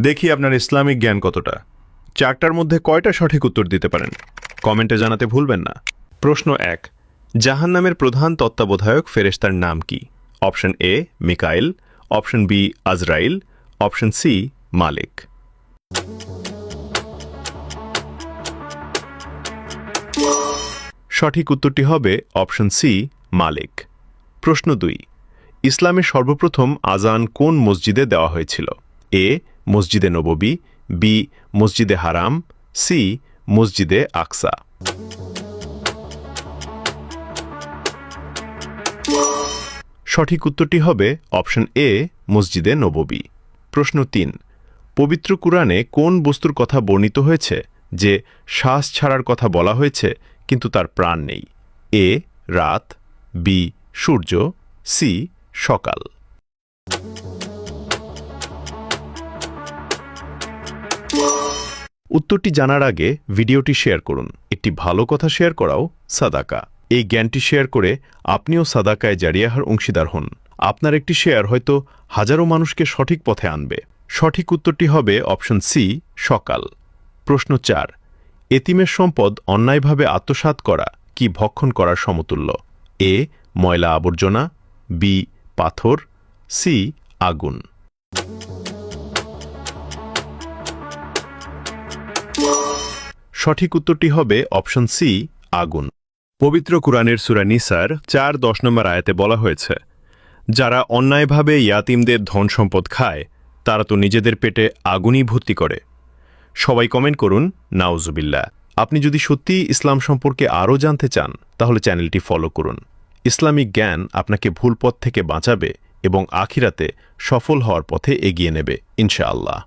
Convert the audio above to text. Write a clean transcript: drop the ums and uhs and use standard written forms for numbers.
দেখি আপনার ইসলামিক জ্ঞান কতটা। চারটার মধ্যে কয়টা সঠিক উত্তর দিতে পারেন কমেন্টে জানাতে ভুলবেন না। প্রশ্ন 1, জাহান্নামের প্রধান তত্ত্বাবধায়ক ফেরেশতার নাম কি? অপশন এ মিকাইল, অপশন বি আজরাইল, অপশন সি মালিক। সঠিক উত্তরটি হবে অপশন সি মালিক। প্রশ্ন 2, ইসলামের সর্বপ্রথম আজান কোন মসজিদে দেওয়া হয়েছিল? এ মসজিদে নববী, বি মসজিদে হারাম, সি মসজিদে আকসা। সঠিক উত্তরটি হবে অপশন এ মসজিদে নববী। প্রশ্ন 3, পবিত্র কুরআনে কোন বস্তুর কথা বর্ণিত হয়েছে যে শ্বাস ছাড়ার কথা বলা হয়েছে কিন্তু তার প্রাণ নেই? এ রাত, বি সূর্য, সি সকাল। উত্তরটি জানার আগে ভিডিওটি শেয়ার করুন। একটি ভালো কথা শেয়ার করাও সাদাকা। এই জ্ঞানটি শেয়ার করে আপনিও সাদাকায় জারিয়াহার অংশীদার হন। আপনার একটি শেয়ার হয়তো হাজারো মানুষকে সঠিক পথে আনবে। সঠিক উত্তরটি হবে অপশন সি সকাল। প্রশ্ন 4, এতিমের সম্পদ অন্যায়ভাবে আত্মসাৎ করা কি ভক্ষণ করার সমতুল্য? এ ময়লা আবর্জনা, বি পাথর, সি আগুন। সঠিক উত্তরটি হবে অপশন সি আগুন। পবিত্র কুরআনের সূরা নিসার 4-10 নম্বর আয়াতে বলা হয়েছে, যারা অন্যায়ভাবে ইয়াতিমদের ধন সম্পদ খায় তারা তো নিজেদের পেটে আগুনই ভর্তি করে। সবাই কমেন্ট করুন নাউজুবিল্লাহ। আপনি যদি সত্যিই ইসলাম সম্পর্কে আরও জানতে চান তাহলে চ্যানেলটি ফলো করুন। ইসলামিক জ্ঞান আপনাকে ভুল পথ থেকে বাঁচাবে এবং আখিরাতে সফল হওয়ার পথে এগিয়ে নেবে ইনশাআল্লাহ।